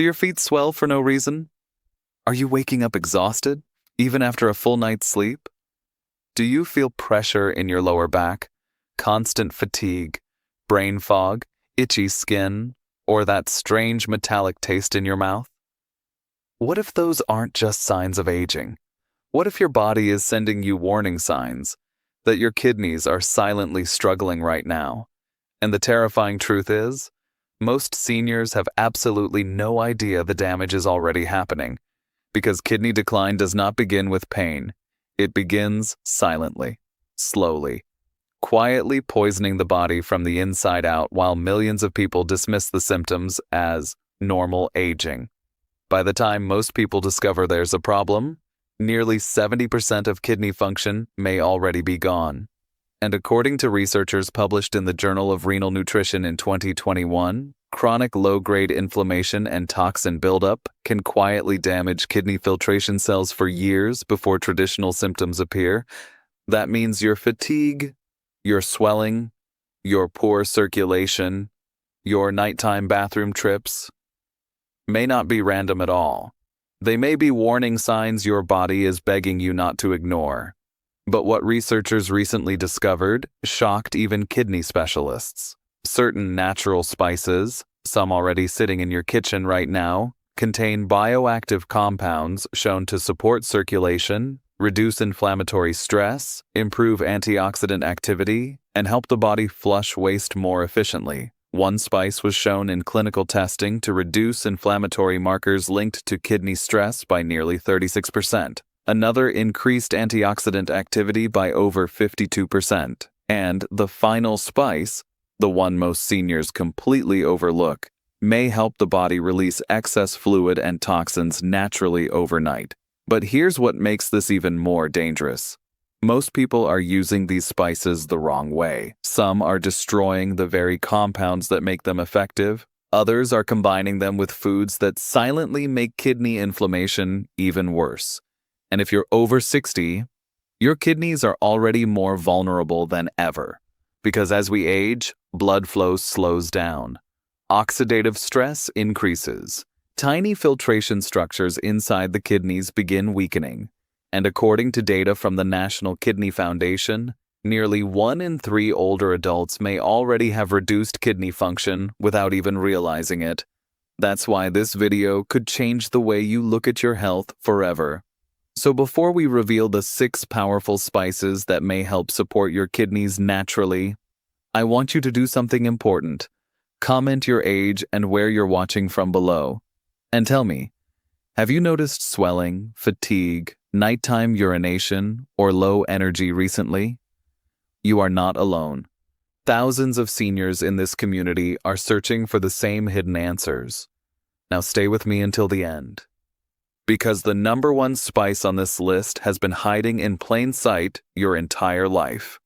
Do your feet swell for no reason? Are you waking up exhausted, even after a full night's sleep? Do you feel pressure in your lower back, constant fatigue, brain fog, itchy skin, or that strange metallic taste in your mouth? What if those aren't just signs of aging? What if your body is sending you warning signs that your kidneys are silently struggling right now? And the terrifying truth is, most seniors have absolutely no idea the damage is already happening, because kidney decline does not begin with pain. It begins silently, slowly, quietly poisoning the body from the inside out, while millions of people dismiss the symptoms as normal aging. By the time most people discover there's a problem, nearly 70% of kidney function may already be gone. And according to researchers published in the Journal of Renal Nutrition in 2021, chronic low-grade inflammation and toxin buildup can quietly damage kidney filtration cells for years before traditional symptoms appear. That means your fatigue, your swelling, your poor circulation, your nighttime bathroom trips may not be random at all. They may be warning signs your body is begging you not to ignore. But what researchers recently discovered shocked even kidney specialists. Certain natural spices, some already sitting in your kitchen right now, contain bioactive compounds shown to support circulation, reduce inflammatory stress, improve antioxidant activity, and help the body flush waste more efficiently. One spice was shown in clinical testing to reduce inflammatory markers linked to kidney stress by nearly 36%. Another increased antioxidant activity by over 52%. And the final spice, the one most seniors completely overlook, may help the body release excess fluid and toxins naturally overnight. But here's what makes this even more dangerous. Most people are using these spices the wrong way. Some are destroying the very compounds that make them effective. Others are combining them with foods that silently make kidney inflammation even worse. And if you're over 60, your kidneys are already more vulnerable than ever. Because as we age, blood flow slows down. Oxidative stress increases. Tiny filtration structures inside the kidneys begin weakening. And according to data from the National Kidney Foundation, nearly 1 in 3 older adults may already have reduced kidney function without even realizing it. That's why this video could change the way you look at your health forever. So before we reveal the 6 powerful spices that may help support your kidneys naturally, I want you to do something important. Comment your age and where you're watching from below. And tell me, have you noticed swelling, fatigue, nighttime urination, or low energy recently? You are not alone. Thousands of seniors in this community are searching for the same hidden answers. Now stay with me until the end. Because the number 1 spice on this list has been hiding in plain sight your entire life.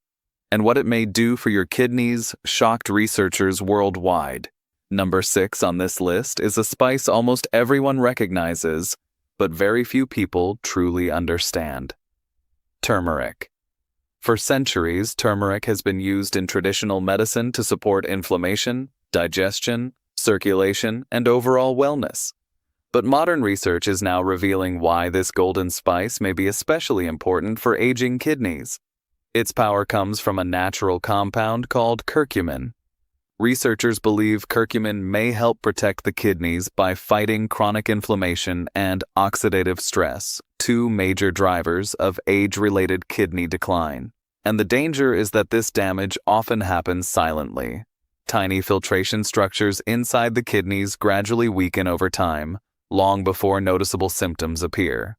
And what it may do for your kidneys shocked researchers worldwide. Number 6 on this list is a spice almost everyone recognizes, but very few people truly understand. Turmeric. For centuries, turmeric has been used in traditional medicine to support inflammation, digestion, circulation, and overall wellness. But modern research is now revealing why this golden spice may be especially important for aging kidneys. Its power comes from a natural compound called curcumin. Researchers believe curcumin may help protect the kidneys by fighting chronic inflammation and oxidative stress, 2 major drivers of age-related kidney decline. And the danger is that this damage often happens silently. Tiny filtration structures inside the kidneys gradually weaken over time, long before noticeable symptoms appear.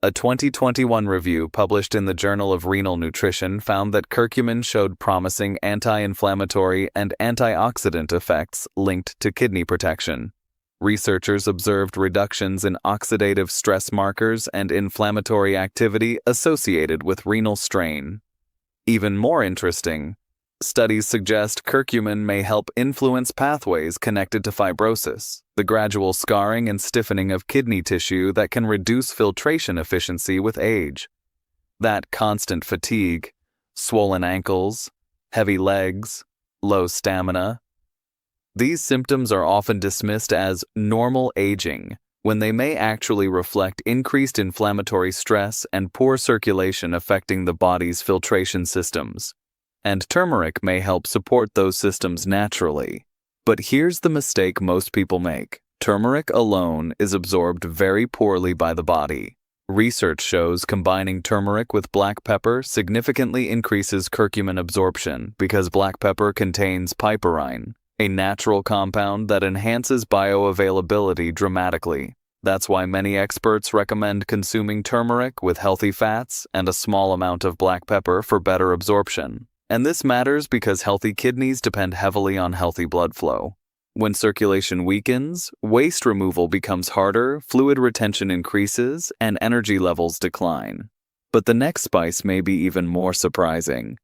A 2021 review published in the Journal of Renal Nutrition found that curcumin showed promising anti-inflammatory and antioxidant effects linked to kidney protection. Researchers observed reductions in oxidative stress markers and inflammatory activity associated with renal strain. Even more interesting, studies suggest curcumin may help influence pathways connected to fibrosis, the gradual scarring and stiffening of kidney tissue that can reduce filtration efficiency with age. That constant fatigue, swollen ankles, heavy legs, low stamina, These symptoms are often dismissed as normal aging, when they may actually reflect increased inflammatory stress and poor circulation affecting the body's filtration systems. And turmeric may help support those systems naturally. But here's the mistake most people make. Turmeric alone is absorbed very poorly by the body. Research shows combining turmeric with black pepper significantly increases curcumin absorption because black pepper contains piperine, a natural compound that enhances bioavailability dramatically. That's why many experts recommend consuming turmeric with healthy fats and a small amount of black pepper for better absorption. And this matters because healthy kidneys depend heavily on healthy blood flow. When circulation weakens, waste removal becomes harder, fluid retention increases, and energy levels decline. But the next spice may be even more surprising,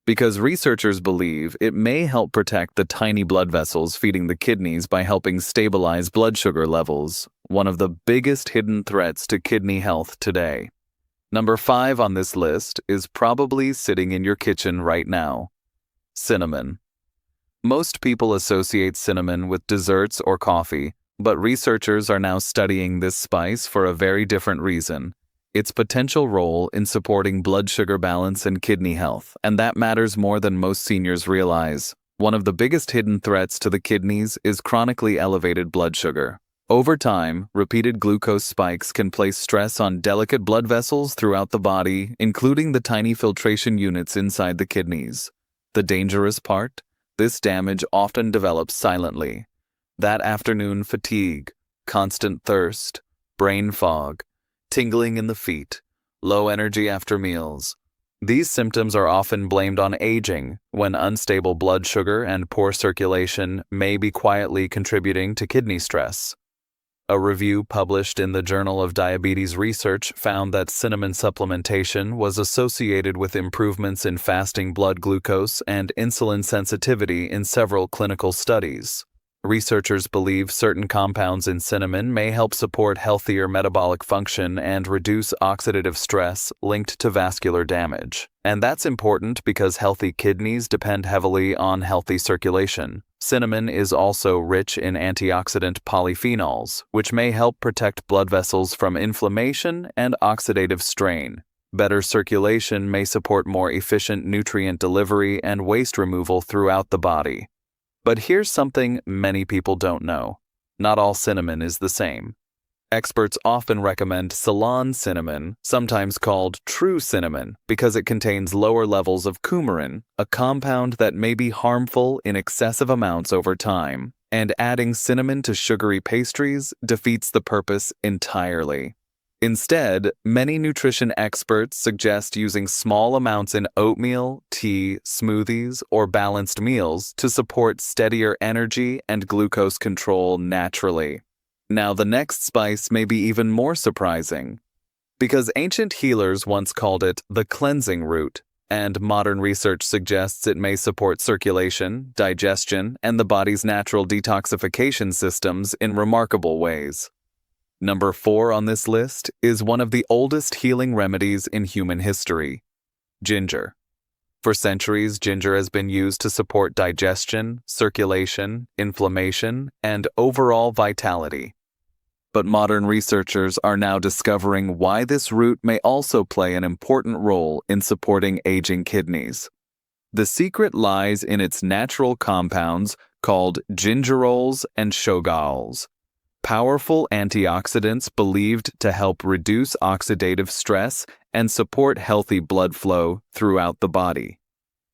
because researchers believe it may help protect the tiny blood vessels feeding the kidneys by helping stabilize blood sugar levels, one of the biggest hidden threats to kidney health today. Number 5 on this list is probably sitting in your kitchen right now: cinnamon. Most people associate cinnamon with desserts or coffee, but researchers are now studying this spice for a very different reason: its potential role in supporting blood sugar balance and kidney health, and that matters more than most seniors realize. One of the biggest hidden threats to the kidneys is chronically elevated blood sugar. Over time, repeated glucose spikes can place stress on delicate blood vessels throughout the body, including the tiny filtration units inside the kidneys. The dangerous part? This damage often develops silently. That afternoon fatigue, constant thirst, brain fog, tingling in the feet, low energy after meals. These symptoms are often blamed on aging, when unstable blood sugar and poor circulation may be quietly contributing to kidney stress. A review published in the Journal of Diabetes Research found that cinnamon supplementation was associated with improvements in fasting blood glucose and insulin sensitivity in several clinical studies. Researchers believe certain compounds in cinnamon may help support healthier metabolic function and reduce oxidative stress linked to vascular damage. And that's important because healthy kidneys depend heavily on healthy circulation. Cinnamon is also rich in antioxidant polyphenols, which may help protect blood vessels from inflammation and oxidative strain. Better circulation may support more efficient nutrient delivery and waste removal throughout the body. But here's something many people don't know. Not all cinnamon is the same. Experts often recommend Ceylon cinnamon, sometimes called true cinnamon, because it contains lower levels of coumarin, a compound that may be harmful in excessive amounts over time. And adding cinnamon to sugary pastries defeats the purpose entirely. Instead, many nutrition experts suggest using small amounts in oatmeal, tea, smoothies, or balanced meals to support steadier energy and glucose control naturally. Now, the next spice may be even more surprising, because ancient healers once called it the cleansing root, and modern research suggests it may support circulation, digestion, and the body's natural detoxification systems in remarkable ways. Number 4 on this list is one of the oldest healing remedies in human history: ginger. For centuries, ginger has been used to support digestion, circulation, inflammation, and overall vitality. But modern researchers are now discovering why this root may also play an important role in supporting aging kidneys. The secret lies in its natural compounds called gingerols and shogaols, powerful antioxidants believed to help reduce oxidative stress and support healthy blood flow throughout the body.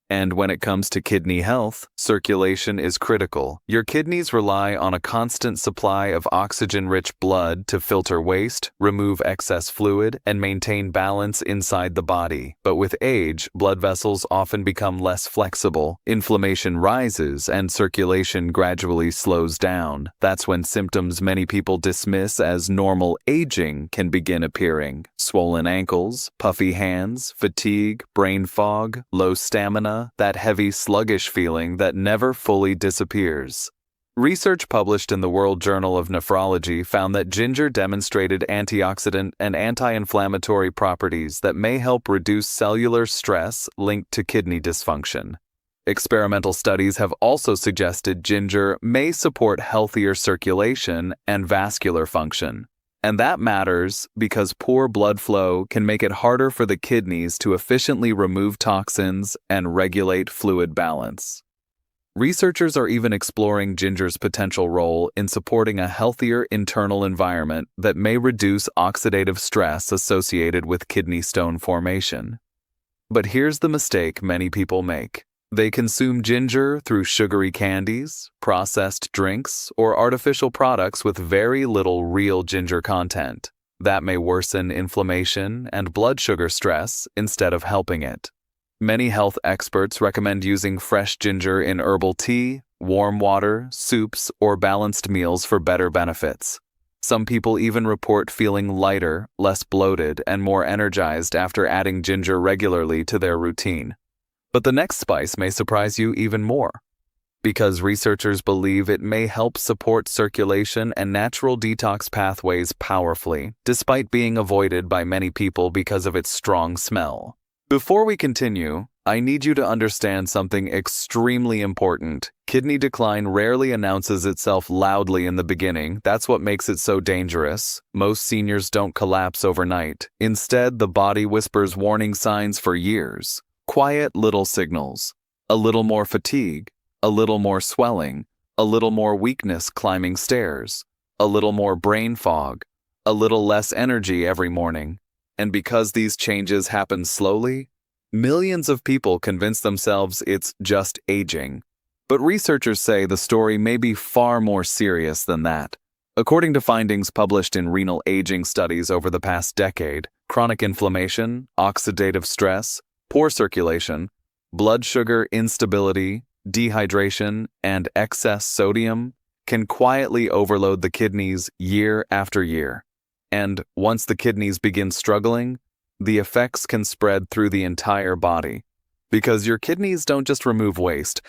And when it comes to kidney health, circulation is critical. Your kidneys rely on a constant supply of oxygen-rich blood to filter waste, remove excess fluid, and maintain balance inside the body. But with age, blood vessels often become less flexible, inflammation rises, and circulation gradually slows down. That's when symptoms many people dismiss as normal aging can begin appearing: swollen ankles, puffy hands, fatigue, brain fog, low stamina, that heavy, sluggish feeling that never fully disappears. Research published in the World Journal of Nephrology found that ginger demonstrated antioxidant and anti-inflammatory properties that may help reduce cellular stress linked to kidney dysfunction. Experimental studies have also suggested ginger may support healthier circulation and vascular function. And that matters because poor blood flow can make it harder for the kidneys to efficiently remove toxins and regulate fluid balance. Researchers are even exploring ginger's potential role in supporting a healthier internal environment that may reduce oxidative stress associated with kidney stone formation. But here's the mistake many people make. They consume ginger through sugary candies, processed drinks, or artificial products with very little real ginger content. That may worsen inflammation and blood sugar stress instead of helping it. Many health experts recommend using fresh ginger in herbal tea, warm water, soups, or balanced meals for better benefits. Some people even report feeling lighter, less bloated, and more energized after adding ginger regularly to their routine. But the next spice may surprise you even more, because researchers believe it may help support circulation and natural detox pathways powerfully, despite being avoided by many people because of its strong smell. Before we continue, I need you to understand something extremely important. Kidney decline rarely announces itself loudly in the beginning. That's what makes it so dangerous. Most seniors don't collapse overnight. Instead, the body whispers warning signs for years. Quiet little signals. A little more fatigue. A little more swelling. A little more weakness climbing stairs. A little more brain fog. A little less energy every morning. And because these changes happen slowly, millions of people convince themselves it's just aging. But researchers say the story may be far more serious than that. According to findings published in renal aging studies over the past decade, chronic inflammation, oxidative stress, poor circulation, blood sugar instability, dehydration, and excess sodium can quietly overload the kidneys year after year. And once the kidneys begin struggling, the effects can spread through the entire body. Because your kidneys don't just remove waste,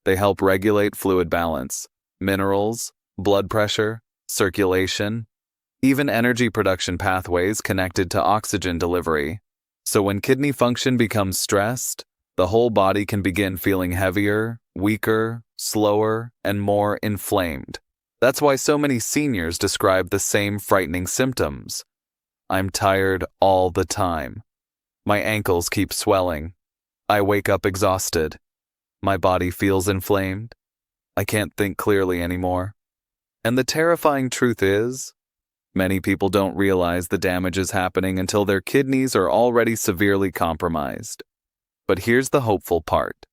they help regulate fluid balance, minerals, blood pressure, circulation, even energy production pathways connected to oxygen delivery. So when kidney function becomes stressed, the whole body can begin feeling heavier, weaker, slower, and more inflamed. That's why so many seniors describe the same frightening symptoms. I'm tired all the time. My ankles keep swelling. I wake up exhausted. My body feels inflamed. I can't think clearly anymore. And the terrifying truth is, many people don't realize the damage is happening until their kidneys are already severely compromised. But here's the hopeful part.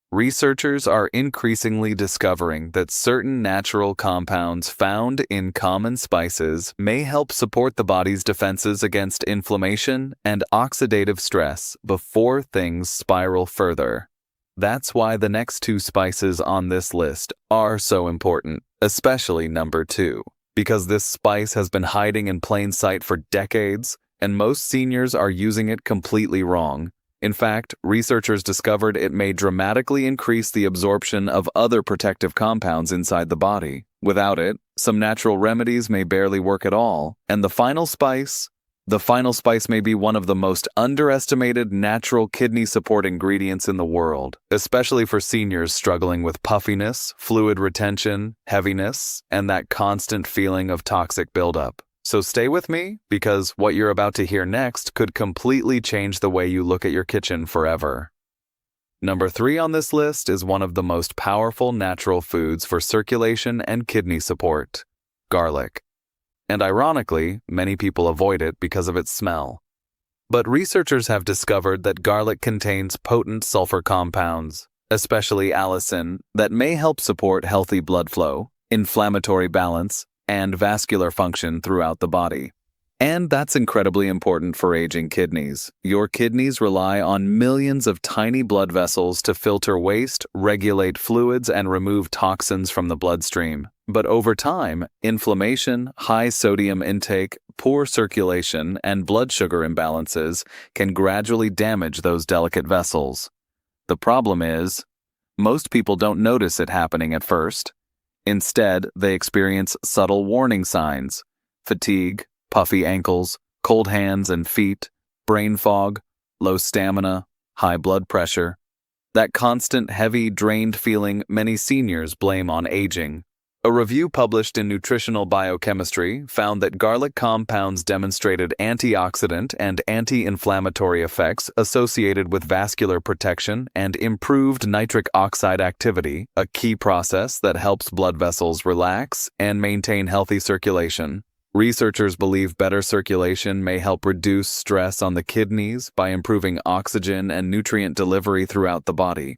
Researchers are increasingly discovering that certain natural compounds found in common spices may help support the body's defenses against inflammation and oxidative stress before things spiral further. That's why the next two spices on this list are so important, especially number 2. Because this spice has been hiding in plain sight for decades, and most seniors are using it completely wrong. In fact, researchers discovered it may dramatically increase the absorption of other protective compounds inside the body. Without it, some natural remedies may barely work at all. And the final spice may be one of the most underestimated natural kidney support ingredients in the world, especially for seniors struggling with puffiness, fluid retention, heaviness, and that constant feeling of toxic buildup. So stay with me, because what you're about to hear next could completely change the way you look at your kitchen forever. Number 3 on this list is one of the most powerful natural foods for circulation and kidney support: garlic. And ironically, many people avoid it because of its smell. But researchers have discovered that garlic contains potent sulfur compounds, especially allicin, that may help support healthy blood flow, inflammatory balance, and vascular function throughout the body. And that's incredibly important for aging kidneys. Your kidneys rely on millions of tiny blood vessels to filter waste, regulate fluids, and remove toxins from the bloodstream. But over time, inflammation, high sodium intake, poor circulation, and blood sugar imbalances can gradually damage those delicate vessels. The problem is, most people don't notice it happening at first. Instead, they experience subtle warning signs: fatigue, puffy ankles, cold hands and feet, brain fog, low stamina, high blood pressure. That constant, heavy, drained feeling many seniors blame on aging. A review published in Nutritional Biochemistry found that garlic compounds demonstrated antioxidant and anti-inflammatory effects associated with vascular protection and improved nitric oxide activity, a key process that helps blood vessels relax and maintain healthy circulation. Researchers believe better circulation may help reduce stress on the kidneys by improving oxygen and nutrient delivery throughout the body.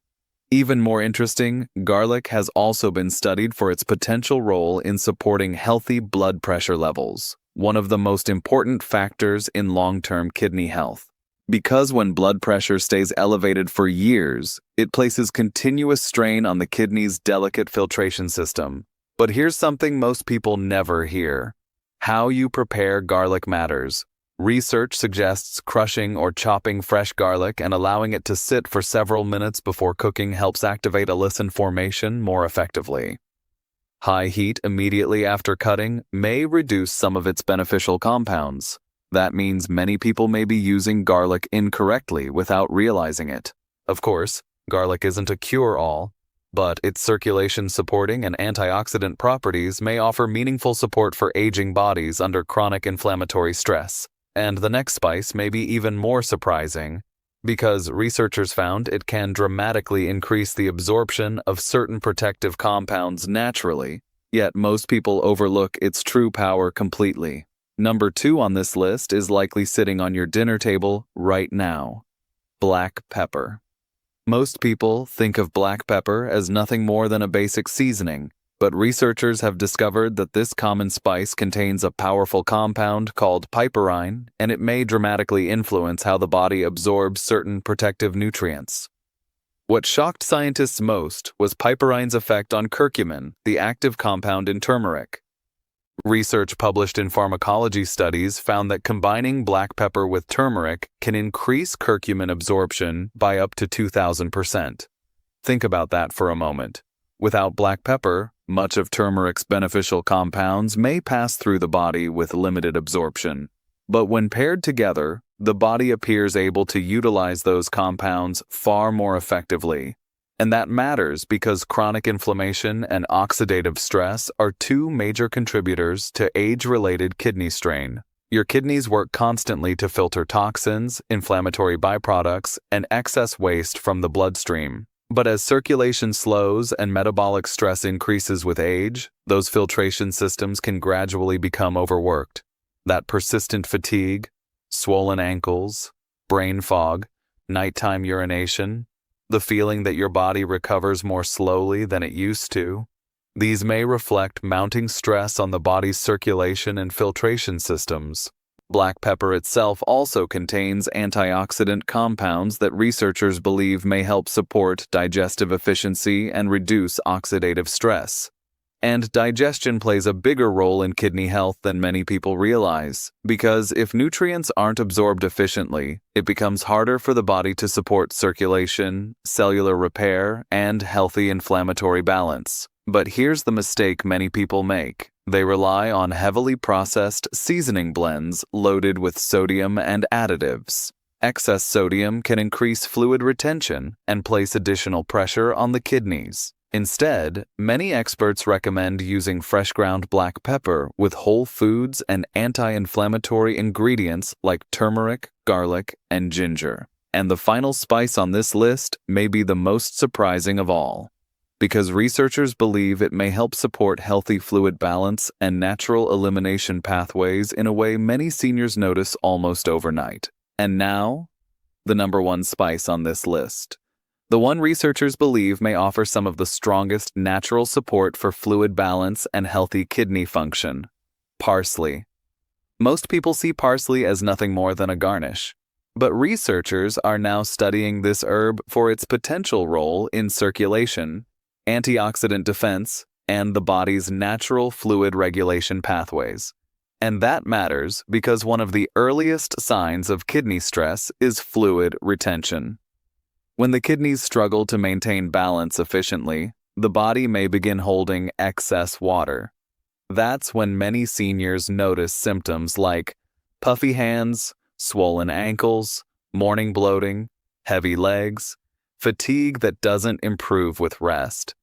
Even more interesting, garlic has also been studied for its potential role in supporting healthy blood pressure levels, one of the most important factors in long-term kidney health. Because when blood pressure stays elevated for years, it places continuous strain on the kidney's delicate filtration system. But here's something most people never hear. How you prepare garlic matters. Research suggests crushing or chopping fresh garlic and allowing it to sit for several minutes before cooking helps activate allicin formation more effectively. High heat immediately after cutting may reduce some of its beneficial compounds. That means many people may be using garlic incorrectly without realizing it. Of course, garlic isn't a cure-all, but its circulation-supporting and antioxidant properties may offer meaningful support for aging bodies under chronic inflammatory stress. And the next spice may be even more surprising, because researchers found it can dramatically increase the absorption of certain protective compounds naturally, yet most people overlook its true power completely. Number 2 on this list is likely sitting on your dinner table right now: black pepper. Most people think of black pepper as nothing more than a basic seasoning, but researchers have discovered that this common spice contains a powerful compound called piperine, and it may dramatically influence how the body absorbs certain protective nutrients. What shocked scientists most was piperine's effect on curcumin, the active compound in turmeric. Research published in pharmacology studies found that combining black pepper with turmeric can increase curcumin absorption by up to 2,000%. Think about that for a moment. Without black pepper, much of turmeric's beneficial compounds may pass through the body with limited absorption. But when paired together, the body appears able to utilize those compounds far more effectively. And that matters because chronic inflammation and oxidative stress are two major contributors to age-related kidney strain. Your kidneys work constantly to filter toxins, inflammatory byproducts, and excess waste from the bloodstream. But as circulation slows and metabolic stress increases with age, those filtration systems can gradually become overworked. That persistent fatigue, swollen ankles, brain fog, nighttime urination, the feeling that your body recovers more slowly than it used to, these may reflect mounting stress on the body's circulation and filtration systems. Black pepper itself also contains antioxidant compounds that researchers believe may help support digestive efficiency and reduce oxidative stress. And digestion plays a bigger role in kidney health than many people realize, because if nutrients aren't absorbed efficiently, it becomes harder for the body to support circulation, cellular repair, and healthy inflammatory balance. But here's the mistake many people make. They rely on heavily processed seasoning blends loaded with sodium and additives. Excess sodium can increase fluid retention and place additional pressure on the kidneys. Instead, many experts recommend using fresh ground black pepper with whole foods and anti-inflammatory ingredients like turmeric, garlic, and ginger. And the final spice on this list may be the most surprising of all, because researchers believe it may help support healthy fluid balance and natural elimination pathways in a way many seniors notice almost overnight. And now, the number 1 spice on this list. The one researchers believe may offer some of the strongest natural support for fluid balance and healthy kidney function: parsley. Most people see parsley as nothing more than a garnish, but researchers are now studying this herb for its potential role in circulation, antioxidant defense, and the body's natural fluid regulation pathways. And that matters because one of the earliest signs of kidney stress is fluid retention. When the kidneys struggle to maintain balance efficiently, the body may begin holding excess water. That's when many seniors notice symptoms like puffy hands, swollen ankles, morning bloating, heavy legs, fatigue that doesn't improve with rest.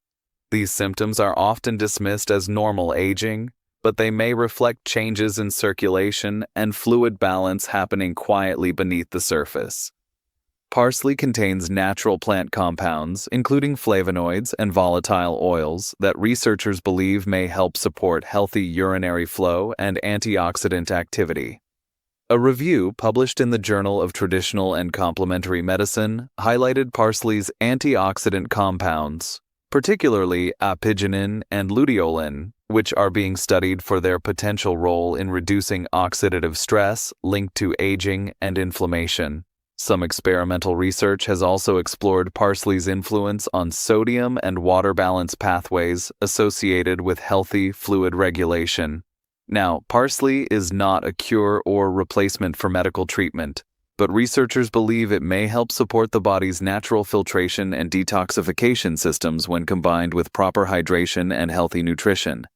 These symptoms are often dismissed as normal aging, but they may reflect changes in circulation and fluid balance happening quietly beneath the surface. Parsley contains natural plant compounds, including flavonoids and volatile oils, that researchers believe may help support healthy urinary flow and antioxidant activity. A review published in the Journal of Traditional and Complementary Medicine highlighted parsley's antioxidant compounds, particularly apigenin and luteolin, which are being studied for their potential role in reducing oxidative stress linked to aging and inflammation. Some experimental research has also explored parsley's influence on sodium and water balance pathways associated with healthy fluid regulation. Now, parsley is not a cure or replacement for medical treatment, but researchers believe it may help support the body's natural filtration and detoxification systems when combined with proper hydration and healthy nutrition.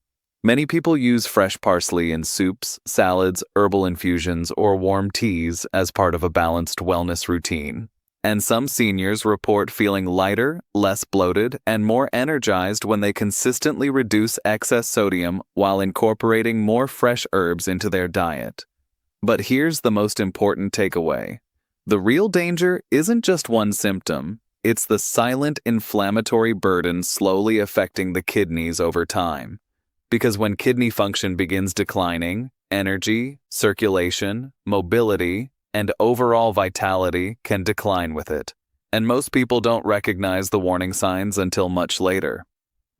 Many people use fresh parsley in soups, salads, herbal infusions, or warm teas as part of a balanced wellness routine. And some seniors report feeling lighter, less bloated, and more energized when they consistently reduce excess sodium while incorporating more fresh herbs into their diet. But here's the most important takeaway. The real danger isn't just one symptom, it's the silent inflammatory burden slowly affecting the kidneys over time. Because when kidney function begins declining, energy, circulation, mobility, and overall vitality can decline with it. And most people don't recognize the warning signs until much later.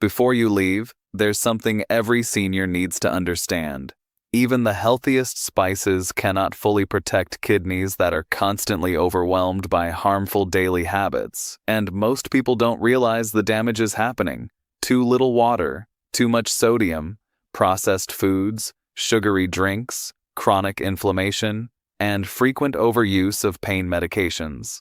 Before you leave, there's something every senior needs to understand. Even the healthiest spices cannot fully protect kidneys that are constantly overwhelmed by harmful daily habits, and most people don't realize the damage is happening. Too little water, too much sodium, processed foods, sugary drinks, chronic inflammation, and frequent overuse of pain medications.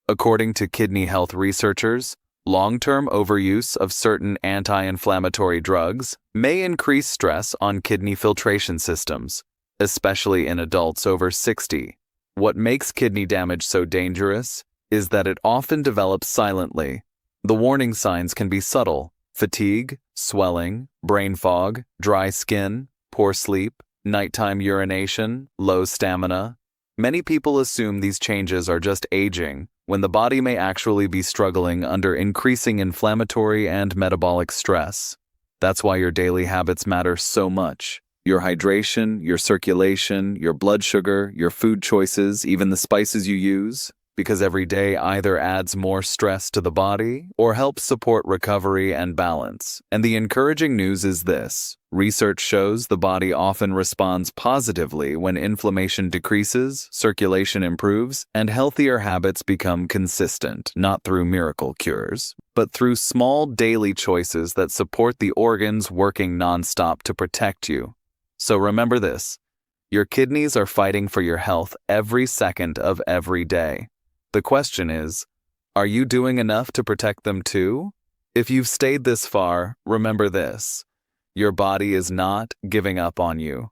According to kidney health researchers, long-term overuse of certain anti-inflammatory drugs may increase stress on kidney filtration systems, especially in adults over 60. What makes kidney damage so dangerous is that it often develops silently. The warning signs can be subtle: fatigue, swelling, brain fog, dry skin, poor sleep, nighttime urination, low stamina. Many people assume these changes are just aging, when the body may actually be struggling under increasing inflammatory and metabolic stress. That's why your daily habits matter so much. Your hydration, your circulation, your blood sugar, your food choices, even the spices you use, because every day either adds more stress to the body or helps support recovery and balance. And the encouraging news is this: research shows the body often responds positively when inflammation decreases, circulation improves, and healthier habits become consistent, not through miracle cures, but through small daily choices that support the organs working nonstop to protect you. So remember this: your kidneys are fighting for your health every second of every day. The question is, are you doing enough to protect them too? If you've stayed this far, remember this: your body is not giving up on you.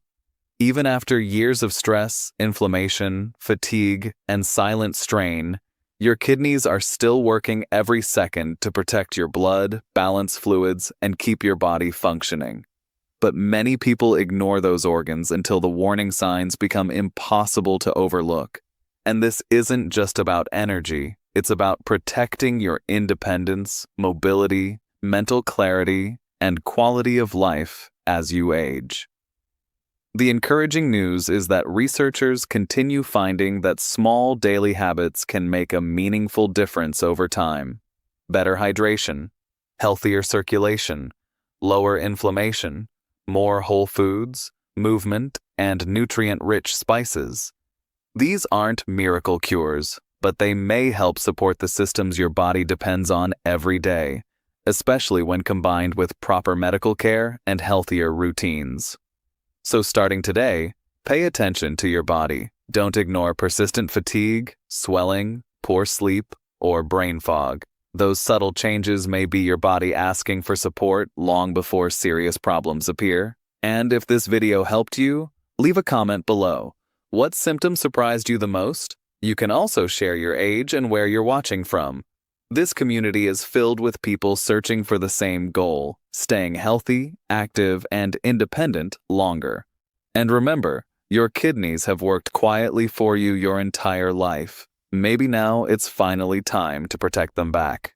Even after years of stress, inflammation, fatigue, and silent strain, your kidneys are still working every second to protect your blood, balance fluids, and keep your body functioning. But many people ignore those organs until the warning signs become impossible to overlook. And this isn't just about energy, it's about protecting your independence, mobility, mental clarity, and quality of life as you age. The encouraging news is that researchers continue finding that small daily habits can make a meaningful difference over time. Better hydration, healthier circulation, lower inflammation, more whole foods, movement, and nutrient-rich spices. These aren't miracle cures, but they may help support the systems your body depends on every day, especially when combined with proper medical care and healthier routines. So starting today, pay attention to your body. Don't ignore persistent fatigue, swelling, poor sleep, or brain fog. Those subtle changes may be your body asking for support long before serious problems appear. And if this video helped you, leave a comment below. What symptom surprised you the most? You can also share your age and where you're watching from. This community is filled with people searching for the same goal, staying healthy, active, and independent longer. And remember, your kidneys have worked quietly for you your entire life. Maybe now it's finally time to protect them back.